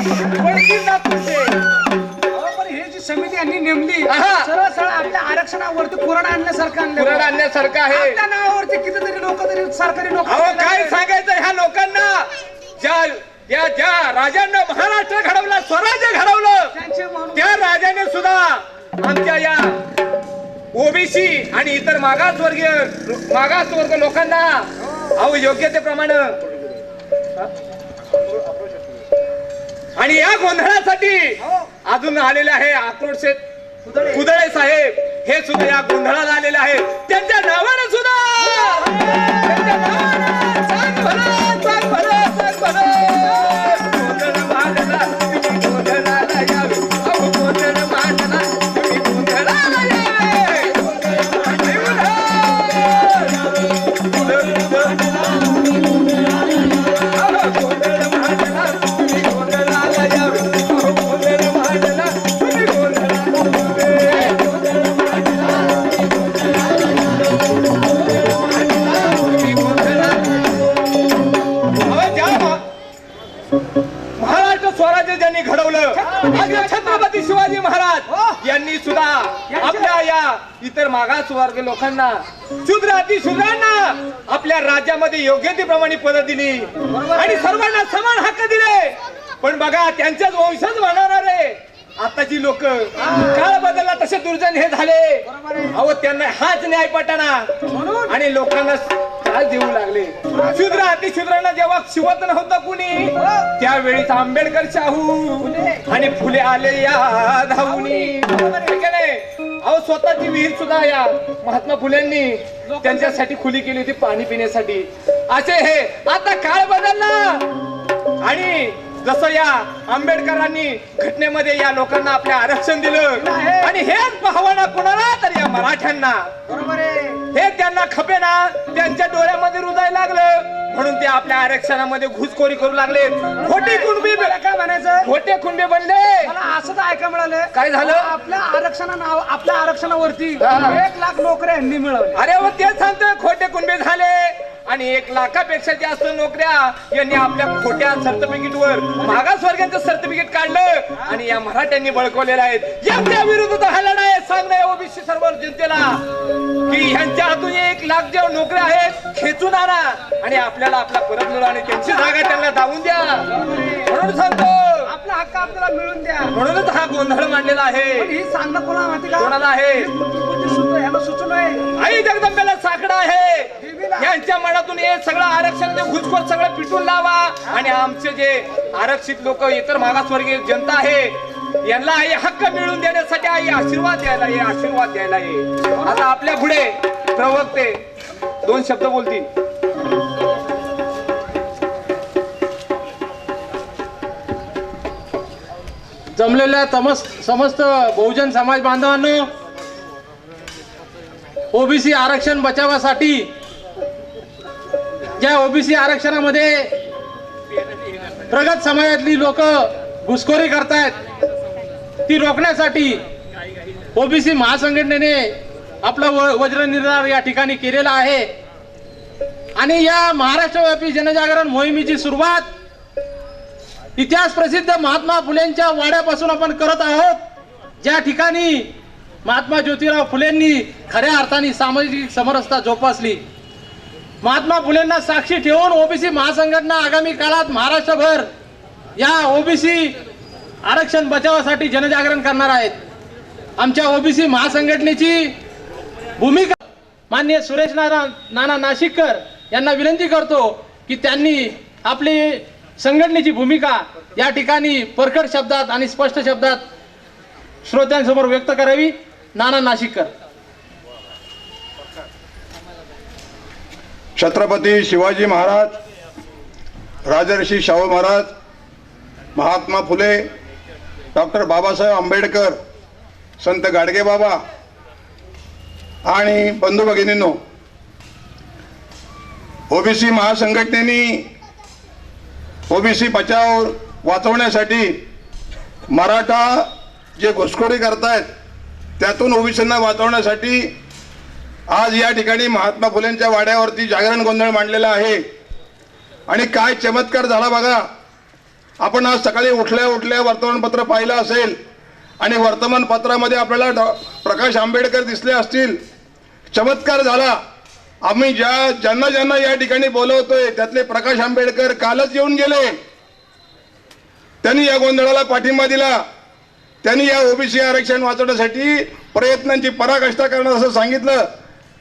पण हे जी समिती यांनी नेमली सरळ सरळ आपल्या आरक्षणावरती कुऱ्हाड आणण्यासारखं आहे. आपल्या नावावरती कितीतरी लोक तरी सरकारी नोकरी. काय सांगायचं ह्या लोकांना? ज्या राजांना महाराष्ट्र घडवला, स्वराज्य घडवलं, त्या राजाने सुद्धा आमच्या या ओबीसी आणि इतर मागासवर्ग लोकांना योग्यतेप्रमाणे आणि या गोंधळासाठी अजून आलेले आहे आक्रोश कुदळे साहेब. हे सुद्धा या गोंधळाला आलेले आहे. त्यांच्या नावाने सुद्धा महाराष्ट्र स्वराज्य ज्यांनी घडवलं छत्रपती शिवाजी महाराज यांनी सुद्धा आपल्या या इतर मागासवर्ग लोकांना, शूद्र अतिशूद्रांना आपल्या राज्यामध्ये योग्यतेप्रमाणे पद दिली आणि सर्वांना समान हक्क दिले. पण बघा, त्यांच्याच वंशज म्हणणारे आताची लोक काळ बदलला तसे दुर्जन हे झाले. अहो, त्यांना हाच न्याय पटाना आणि लोकांना त्रास देऊ लागले. शूद्र अतिशूद्रांना जेव्हा शिवत नव्हतं कुणी, त्यावेळीच आंबेडकर, शाहू आणि फुले आले या धावूनी. अहो, स्वतःची विहीर सुद्धा या महात्मा फुलेंनी त्यांच्यासाठी खुली केली होती पाणी पिण्यासाठी. असे हे आता काळ बदलला आणि जसं या आंबेडकरांनी घटनेमध्ये या लोकांना आपले आरक्षण दिलं आणि हेच भावना कोणाला तर या मराठ्यांना हे त्यांना खपेना, त्यांच्या डोळ्यामध्ये रुजायला लागलं म्हणून ते आपल्या आरक्षणामध्ये घुसखोरी करू लागले. खोटे कुणबी काय म्हणायचं, खोटे कुणबी बनले. मला असं तर ऐका मिळालं, काय झालं? आपल्या आरक्षणावरती 1 लाख नोकऱ्या यांनी मिळवल्या. अरे व तेच सांगतोय, खोटे कुणबी झाले आणि 1 लाखापेक्षा जास्त नोकऱ्या यांनी आपल्या खोट्या सर्टिफिकेटवर मागासवर्गाचं सर्टिफिकेट काढलं आणि या मराठ्यांनी बळकवलेलं आहे. यांच्या विरुद्ध हा लढाई सांगणं ओबीसी सर्व जनतेला की ह्यांच्या हातून 1 लाख ज्या नोकऱ्या आहेत खेचून आणा आणि आपल्याला आपला परत मिळवा आणि त्यांची जागा त्यांना दावून द्या. म्हणून सांगतो, आपला हक्क आपल्याला मिळून द्या. म्हणूनच हा गोंधळ मांडलेला आहे. ही सांगणं कोणाला माहिती का? कोणाला आहे? ह्याला सुचलं आहे. आई जगदंबेला साकडा आहे. यांच्या मनातून हे सगळं आरक्षण घुसखोर सगळं पिटून लावा आणि आमचे जे आरक्षित लोक, इतर मागासवर्गीय जनता आहे, यांना आई हक्क मिळवून देण्यासाठी आई आशीर्वाद द्यायला ये, आशीर्वाद द्यायला ये. आता आपल्या पुढे प्रवक्ते 2 शब्द बोलतील. जमलेल्या समस्त बहुजन समाज बांधवांनो, ओबीसी आरक्षण बचावासाठी ज्या ओबीसी आरक्षणामध्ये प्रगत समाजातली लोक घुसखोरी करतायत, ती रोखण्यासाठी ओबीसी महासंघटनेने आपला वज्र निर्धार या ठिकाणी केलेला आहे. आणि या महाराष्ट्रव्यापी जनजागरण मोहिमेची सुरुवात इतिहास प्रसिद्ध महात्मा फुलेंच्या वाड्यापासून आपण करत आहोत, ज्या ठिकाणी महात्मा ज्योतिराव फुलेंनी खऱ्या अर्थाने सामाजिक समरसता जोपासली. महात्मा फुलेंना साक्षी ठेवून ओबीसी महासंघटना आगामी काळात महाराष्ट्रभर या ओबीसी आरक्षण बचावासाठी जनजागरण करणार आहेत. आमच्या ओबीसी महासंघटनेची भूमिका माननीय सुरेश नाना नाशिककर यांना विनंती करतो की त्यांनी आपली संघटनेची भूमिका या ठिकाणी परखड शब्दात आणि स्पष्ट शब्दात श्रोत्यांसमोर व्यक्त करावी. नाना नाशिककर. छत्रपती शिवाजी महाराज, राजर्षी शाहू महाराज, महात्मा फुले, डॉक्टर बाबासाहेब आंबेडकर, संत गाडगे बाबा आणि बंधू भगिनींनो, ओबीसी महासंघटनेने ओबीसी बचाव वाचवण्यासाठी मराठा जे घुसखोरी करतायत त्यातून ओबीसींना वाचवण्यासाठी आज या ठिकाणी महात्मा फुलेंच्या वाड्यावरती जागरण गोंधळ मांडलेला आहे. आणि काय चमत्कार झाला बघा. आपण आज सकाळी उठल्या उठल्या वर्तमानपत्र पाहिलं असेल आणि वर्तमानपत्रामध्ये आपल्याला प्रकाश आंबेडकर दिसले असतील. चमत्कार झाला. आम्ही ज्यांना ज्यांना या ठिकाणी बोलवतोय त्यातले प्रकाश आंबेडकर कालच येऊन गेले. त्यांनी या गोंधळाला पाठिंबा दिला. त्यांनी या ओबीसी आरक्षण वाचवण्यासाठी प्रयत्नांची पराकाष्ठा करणार असं सांगितलं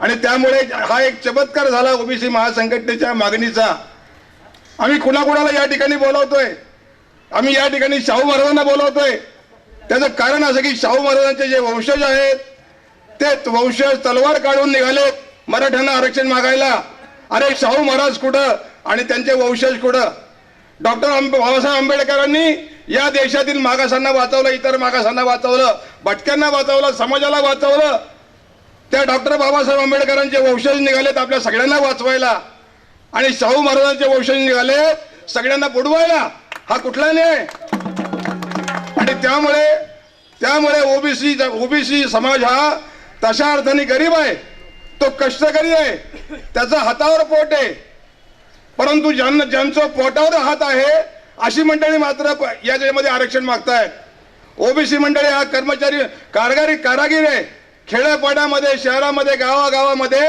आणि त्यामुळे हा एक चमत्कार झाला ओबीसी महासंघटनेच्या मागणीचा. आम्ही कुणाकुणाला या ठिकाणी बोलवतोय. आम्ही या ठिकाणी शाहू महाराजांना बोलवतोय. त्याचं कारण असं की शाहू महाराजांचे जे वंशज आहेत ते वंशज तलवार काढून निघालेत मराठ्यांना आरक्षण मागायला. अरे शाहू महाराज कुठं आणि त्यांचे वंशज कुठं? डॉक्टर बाबासाहेब आंबेडकरांनी या देशातील मागासांना वाचवलं, इतर मागासांना वाचवलं, भटक्यांना वाचवलं, समाजाला वाचवलं. त्या डॉक्टर बाबासाहेब आंबेडकरांचे वंशज निघालेत आपल्या सगळ्यांना वाचवायला आणि शाहू महाराजांचे वंशज निघालेत सगळ्यांना बुडवायला. हा कुठला न्याय? आणि त्यामुळे ओबीसी समाज हा तशा अर्थाने गरीब आहे, तो कष्टकरी आहे, त्याचा हातावर पोट आहे. परंतु ज्यांचं पोटावर हात आहे अशी मंडळी मात्र याच्यामध्ये आरक्षण मागतायत. ओबीसी मंडळी हा कर्मचारी कारागीर आहे. खेड्यापाड्यामध्ये, शहरामध्ये, गावागावामध्ये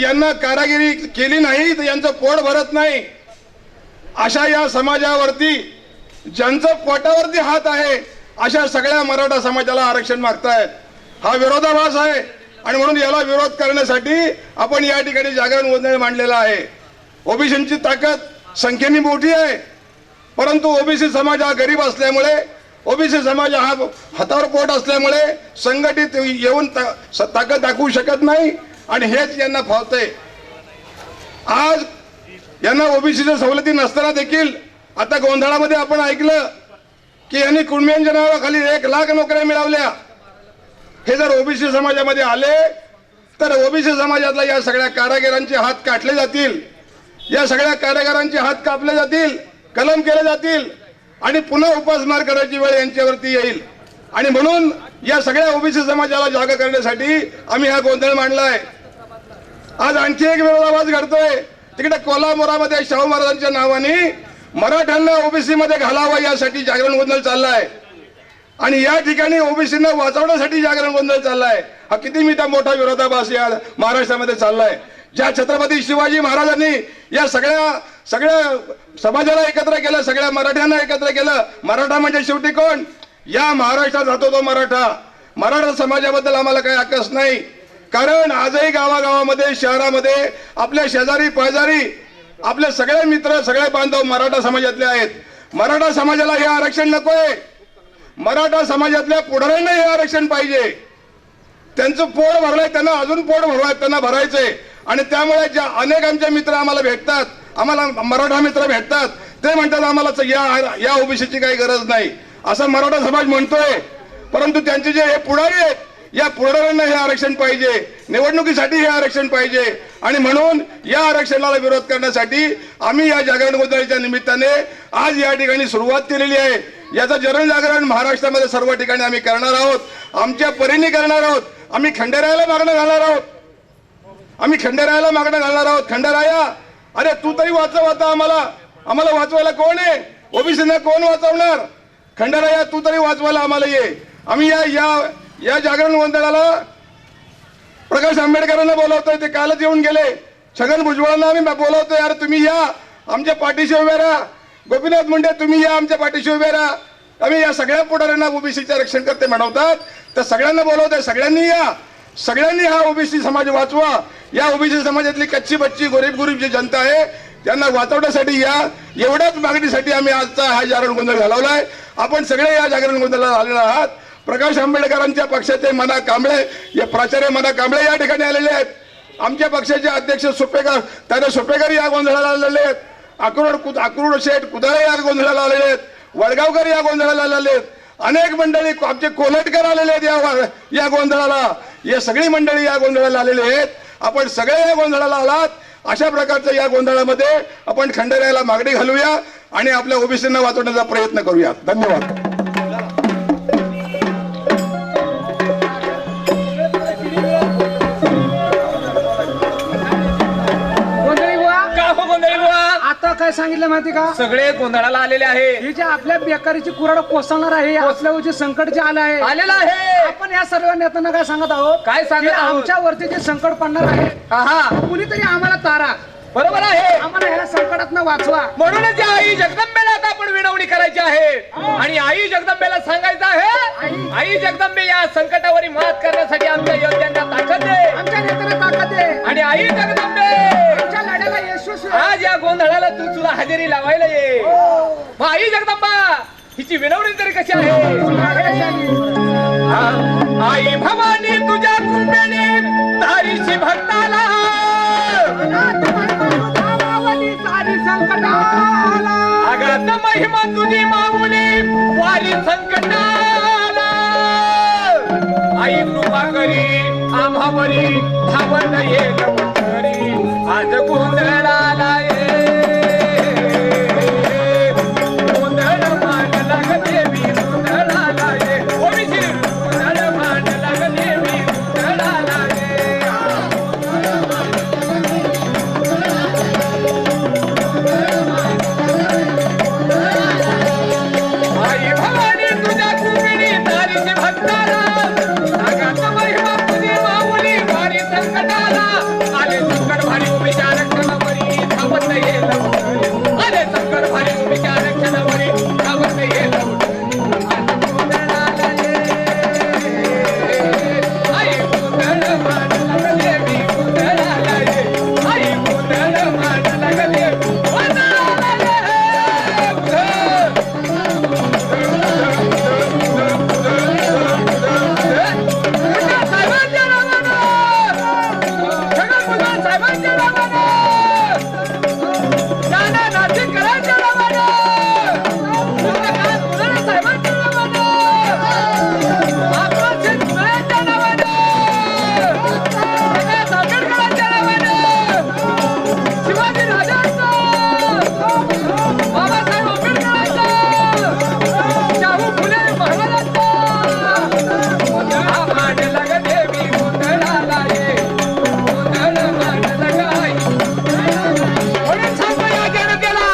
यांना कारागिरी केली नाही तर यांचं पोट भरत नाही. अशा या समाजावरती ज्यांचं पोटावरती हात आहे अशा सगळ्या मराठा समाजाला आरक्षण मागतायत. हा विरोधाभास आहे आणि म्हणून याला विरोध करण्यासाठी आपण या ठिकाणी जागरण गोंधळ मांडलेला आहे. ओबीसींची ताकद संख्येने मोठी आहे, परंतु ओबीसी समाज हा गरीब असल्यामुळे, ओबीसी समाज हा हातावर पोट असल्यामुळे संघटित येऊन ताकद दाखवू शकत नाही आणि हेच यांना फावतंय. आज यांना ओबीसीच्या सवलती नसताना देखील आता गोंधळामध्ये आपण ऐकलं की यांनी कुणब्यांच्या नावाखाली 1,00,000 नोकऱ्या मिळवल्या. हे जर ओबीसी समाजामध्ये आले तर ओबीसी समाजातल्या या सगळ्या कारागिरांचे हात काटले जातील, या सगळ्या कारागिरांचे हात कापले जातील, कलम केले जातील आणि पुन्हा उपासमार करायची वेळ यांच्यावरती येईल. आणि म्हणून या सगळ्या ओबीसी समाजाला जागा करण्यासाठी आम्ही हा गोंधळ मांडलाय. आज आणखी एक विरोधाभास घडतोय. तिकडे कोल्हापुरामध्ये शाहू महाराजांच्या नावाने मराठ्यांना ओबीसी मध्ये घालावं यासाठी जागरण गोंधळ चाललाय आणि या ठिकाणी ओबीसींना वाचवण्यासाठी जागरण गोंधळ चाललाय. हा किती मोठा विरोधाभास या महाराष्ट्रामध्ये चाललाय. ज्या छत्रपती शिवाजी महाराजांनी या सगळ्या समाजाला एकत्र केलं, सगळ्या मराठ्यांना एकत्र केलं. मराठा म्हणजे शेवटी कोण? या महाराष्ट्रात राहतो तो मराठा समाजाबद्दल आम्हाला काही अकस नाही. कारण आजही गावागावामध्ये, शहरामध्ये आपल्या शेजारी पाजारी आपले सगळे मित्र, सगळे बांधव मराठा समाजातले आहेत. मराठा समाजाला हे आरक्षण नकोय. मराठा समाजातल्या पुढाऱ्यांना हे आरक्षण पाहिजे. त्यांचं पोट भरलंय, त्यांना अजून पोट भरवाय, त्यांना भरायचंय. आणि त्यामुळे ज्या अनेक आमचे मित्र आम्हाला भेटतात, आम्हाला मराठा मित्र भेटतात, ते म्हणतात आम्हाला या ओबीसीची काही गरज नाही असं मराठा समाज म्हणतोय. परंतु त्यांचे जे हे पुढारी आहेत या पुढाऱ्यांना हे आरक्षण पाहिजे, निवडणुकीसाठी हे आरक्षण पाहिजे. आणि म्हणून या आरक्षणाला विरोध करण्यासाठी आम्ही या जागरण गोंधळाच्या निमित्ताने आज या ठिकाणी सुरुवात केलेली आहे. याचं जनजागरण महाराष्ट्रामध्ये सर्व ठिकाणी आम्ही करणार आहोत, आमच्या परीने करणार आहोत. आम्ही खंडेरायाला मागणं घालणार आहोत. खंडेराया, अरे तू तरी वाचव आता आम्हाला वाचवायला कोण आहे? ओबीसीना कोण वाचवणार? खंडेराया तू तरी वाचवायला आम्हाला ये. आम्ही या जागरण गोंधळाला प्रकाश आंबेडकरांना बोलवतोय, ते कालच येऊन गेले. छगन भुजबळांना आम्ही बोलवतोय, अरे तुम्ही या आमच्या पाठीशी उभे राहा. गोपीनाथ मुंडे तुम्ही या आमच्या पाठीशी उभे राहा. आम्ही या सगळ्या पुढाऱ्यांना ओबीसीचे रक्षण करते म्हणतात, तर सगळ्यांना बोलवतोय, सगळ्यांनी या, सगळ्यांनी हा ओबीसी समाज वाचवा. या ओबीसी समाजातली कच्ची बच्ची गरीब जी जनता आहे त्यांना वाचवण्यासाठी या एवढ्याच मागणीसाठी आम्ही आजचा हा जागरण गोंधळ घालवलाय. आपण सगळे या जागरण गोंधळाला आलेले आहात. प्रकाश आंबेडकरांच्या पक्षाचे मना कांबळे, प्राचार्य मना कांबळे या ठिकाणी आलेले आहेत. आमच्या पक्षाचे अध्यक्ष सुपेकर या गोंधळाला आलेले आहेत. अक्रोड शेठ कुदाळे या गोंधळाला आलेले आहेत. वडगावकर या गोंधळाला आलेले आहेत. अनेक मंडळी, आमचे कोलटकर आलेले आहेत या गोंधळाला. या सगळी मंडळी या गोंधळाला आलेले आहेत. आपण सगळे या गोंधळाला आलात. अशा प्रकारचं या गोंधळामध्ये आपण खंडेरायाला मागणी घालूया आणि आपल्या ओबीसींना वाचवण्याचा प्रयत्न करूया. धन्यवाद. आता काय सांगितलं माहिती का? सगळे गोंधळाला आलेले आहे. हे जे आपल्या बेकारीची कुऱ्हाड कोसळणार आहे, आपल्यावर जे संकट जे आलं आहे, आलेला आहे. आपण या सर्व नेत्यांना काय सांगत आहोत? काय सांगत आहोत? आमच्या वरती जे संकट पडणार आहे, हा कुणीतरी आम्हाला तारा, बरोबर आहे. आम्हाला ह्या संकटातनं वाचवा. म्हणूनच या आई जगदंबेला आता आपण विनवणी करायची आहे आणि आई जगदंबेला सांगायचं आहे, आई जगदंबे या संकटावर मात करण्यासाठी आमच्या योद्ध्यांना ताकद दे, आमच्या नेत्याला ताकद दे आणि आई जगदंबे आमच्या लढ्याला यशस्वी आज या गोंधळाला तू तुला हजेरी लावायला ये. मग आई जगदंबा हिची विनवणी तरी कशी आहे? आई भवानी तुझ्या कृपेने धारीशी भक्ताला आगात महिमा तुझी माऊली वारी संकटाला. आई कृपा करी आम्हावरी धावत येईल वंतरी आज गोंधळाला ये. गोंधळ मांडला ग देवी गोंधळाला ये. ओबीसी गोंधळ मांडला ग देवी गोंधळाला ये. आई भवानी तुझ्या कृपेने तारीची भक्ताला आगात महिमा तुझी माऊली वारी संकटाला. आले संकट भारी उभीच्या रक्षणावरी धावत येईल वंतरी. आले संकट भारी उभीच्या रक्षणावरी धावत येईल वंतरी. आज गोंधळाला ये. आई गोंधळ मांडला ग देवी गोंधळाला ये. आई गोंधळ मांडला ग देवी गोंधळाला ये. साहेबांच्या नावानं सगळं साहेबांच्या नावानं नाना नाशिककरांच्या नावानं साहेबांच्या नावानं आपलं शेतकऱ्यांच्या नावानं आंबेडकरांच्या नावानं शिवाजी राजांचं बाबासाहेब आंबेडकरांचं शाहू फुले महाराजांचं गोंधळ मांडला ग देवी गोंधळाला ये. गोंधळ मांडला ग आई. म्हणून सांगतो या जनतेला,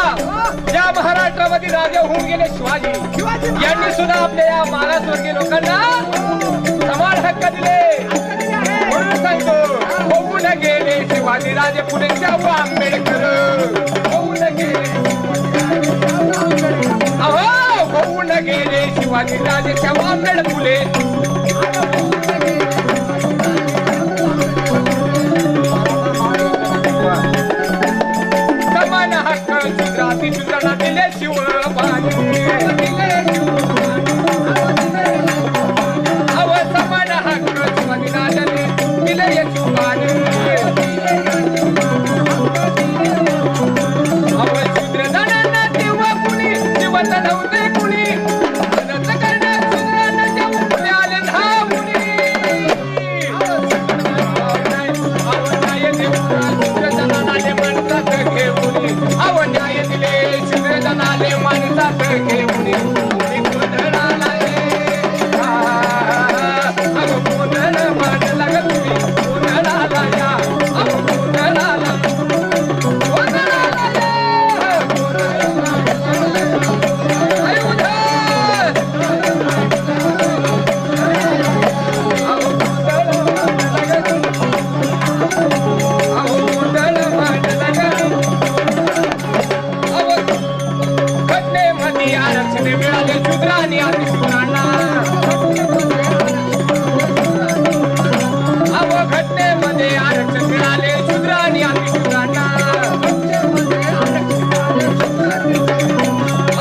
या महाराष्ट्रामध्ये राजा होऊन गेले शिवाजी यांनी सुद्धा आपल्या या मागासवर्गीय लोकांना समान हक्क दिले. म्हणून सांगतो होऊन गेले शिवाजी राजे पुढे शाहू आंबेडकर. होऊन गेले अहो होऊन गेले शिवाजी राजे शाहू आंबेडकर फुले. समान हक्क शूद्राती शूद्रांना दिले शिवबाजी. अव समान हक्क शिवाजी राजाने दिले शिवबाजी. अव शूद्र जणांना तेव्हा कुणी जिवंत नव्हते कुणी मदत करण्यात शूद्रांना जेव्हा पुढे आले धावुनी. अव न्याय देऊन शूद्र जणांना माणसात घेऊन अव न्याय दिले शूद्र जणांना माणसात घेऊन. गोंधळाला ये. अव गोंधळ मांडला ग तुम्ही गोंधळाला या. अव गोंधळाला गोंधळाला या. गोंधळ मांडला आई उधळ. अव गोंधळ मांडला ग अव गोंधळ मांडला ग. अव घटनेमध्ये आरक्षण मिळाले शूद्रांनी अतिशूद्रांना. अव घटनेमध्ये आरक्षण मिळाले शूद्रांनी अतिशूद्रांना.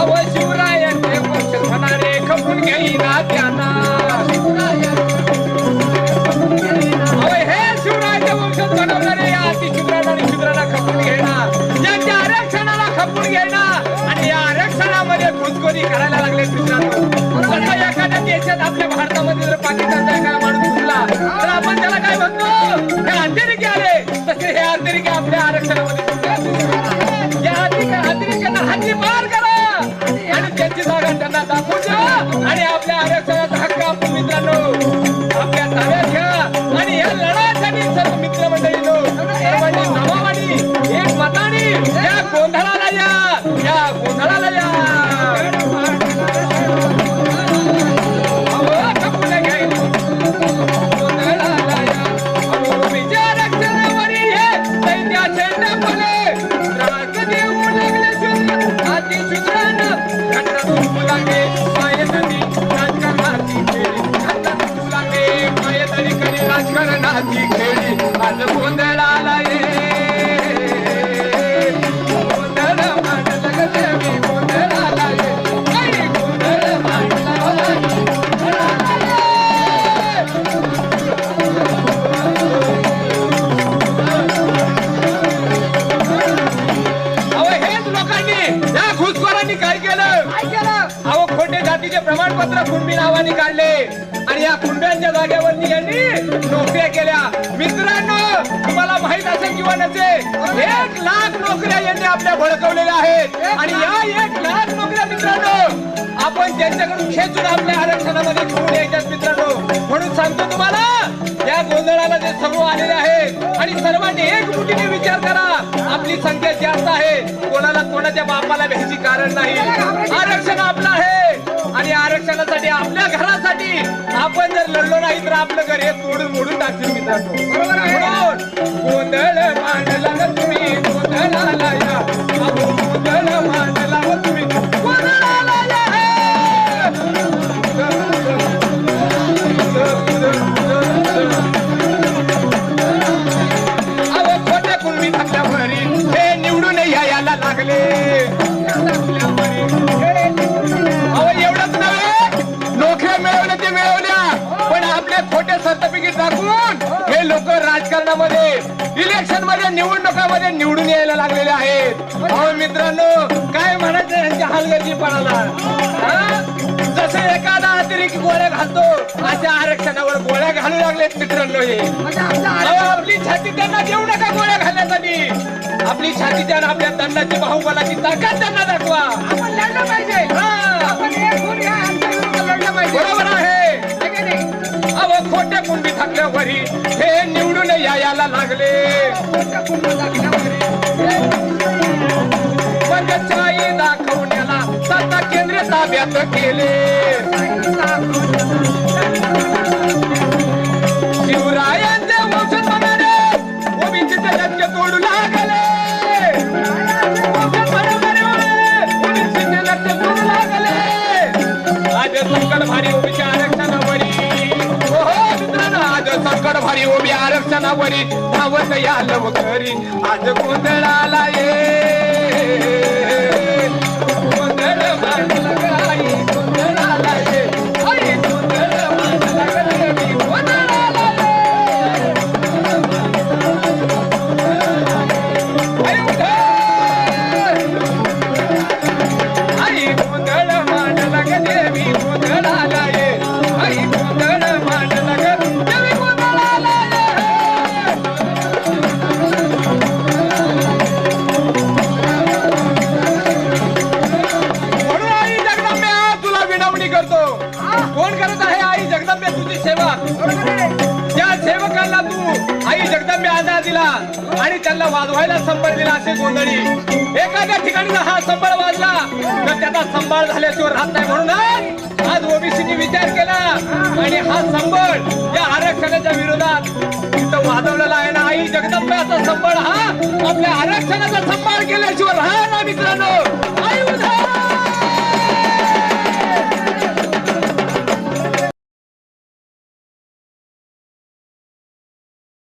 अव शिवरायांचे वंश होणारे खपून घेईना त्यांना. अव हे शिवरायांचे वंशज बनवणारे या अतिशूद्रांना आणि शूद्रांना खपून घेणार, यांच्या आरक्षणाला खपून घेणार आणि या आरक्षणामध्ये घुसखोरी करायला लागले मित्रांनो. आता एखाद्या देशात आपल्या भारतामध्ये जर पाकिस्तानचा एखादा माणूस घुसला तर आपण त्याला काय म्हणतो? हे अतिरेकी आले. तसे हे अतिरेकी आपल्या आरक्षणामध्ये घुसले. या अतिरेक्यांना हद्दीपार करा आणि त्यांची जागा त्यांना दाखवून द्या आणि आपल्या आरक्षणाचा हक्क आपण मित्रांनो आपल्या ताब्यात घ्या. आणि या लढ्यासाठी सर्व मित्रमंडळींनो सर्वांनी नावाने एक मताने या गोंधळाला या. केलं? अहो खोटे जातीचे प्रमाणपत्र कुणबी नावाने काढले आणि या कुणब्यांच्या जागेवरती यांनी नोकऱ्या केल्या. मित्रांनो, तुम्हाला माहित असेल किंवा नसेल, 1 लाख नोकऱ्या यांनी आपल्या बळकवलेल्या आहेत आणि या 1 लाख नोकऱ्या मित्रांनो आपण त्यांच्याकडून खेचून आपल्या आरक्षणामध्ये घेऊन यायच्यात मित्रांनो. म्हणून सांगतो तुम्हाला, या गोंधळाला जे सर्व आलेले आहेत आणि सर्वांनी एकमुठीने विचार करा. आपली संख्या जास्त आहे, कोणाला कोणाच्या बापाला भ्यायची कारण नाही. आरक्षण आपलं आहे आणि आरक्षणासाठी आपल्या घरासाठी आपण जर लढलो नाही तर आपलं घर हे तोडून मोडून टाकतील मित्रांनो. बरोबर आहे. म्हणून गोंधळ मांडला ना तुम्ही, गोंधळाला या. अहो गोंधळ मांडला हो तुम्ही, गोंधळाला या. अहो खोट्या कुणबी थकल्यावरी हे निवडून यायला लागले. अहो एवढंच नव्हे, नोकऱ्या मिळवल्या ते मिळवल्या, पण आपले खोटे सर्टिफिकेट दाखवून हे लोक राजकारणामध्ये, इलेक्शन मध्ये, निवडणुकामध्ये निवडून यायला लागलेले आहेत. अहो मित्रांनो, काय म्हणायचं यांच्या हलगर्जीपणाला? जसे एखादा अतिरिक्त गोळ्या घालतो अशा आरक्षणावर गोळ्या घालू लागलेत मित्रांनो. हे म्हणजे आपलं अहो, आपली छाती त्यांना देऊ नका गोळ्या घालण्यासाठी. आपली छाती त्यांना आपल्या दंडाची, बाहुबलाची ताकद त्यांना दाखवा. आपण लढलं पाहिजे. आपण एक होऊन या आमच्या विरुद्ध लढलं पाहिजे. बरोबर आहे. आहे की नाही? अहो खोट्या कुणबी थकल्यावरी हे निवडून यायला लागले. कोणत्या कुंभात टाकल्यावर? पंचाई दाखवण्याला सत्ता केंद्र ताब्यात केले. शिवरायांचे वंशज बनाने ओबीसीचे लक्ष्य तोडू लागले. वंशज परंपरेमुळे ओबीसीचे लक्ष्य तोडू लागले. आज संकट भारी ओबीसी आरक्षणावरी, हो मित्रांनो, आज संकट भारी ओबी आरक्षणावरी धावत या लवकरी. आज गोंधळाला ये, गोंधळ मांडला गाई, गोंधळाला ये. आई गोंधळ मांडला गाई, गोंधळाला ये. आई उठ. आई गोंधळ मांडला ग देवी, गोंधळाला ये. आई गोंधळ मांडला ग देवी, गोंधळाला ये. म्हणून आई जगदंबे तुला विनवणी करतो. कोण करत आहे आई जगदंबे तुझी सेवा? त्या सेवकांना तू आई जगदंबे आधार दिला आणि त्यांना वाजवायला संबळ दिला. असे गोंधळी एखाद्या ठिकाणी जर हा संबळ वाजला तर त्याचा संभाळ झाल्याशिवाय राहत नाही. म्हणून आज ओबीसीने विचार केला आणि हा संबळ या आरक्षणाच्या विरोधात इथं वाजवलेला आहे ना. आई जगदंबेचा संबळ हा आपल्या आरक्षणाचा संभाळ केल्याशिवाय राहा ना मित्रांनो. आई उठा.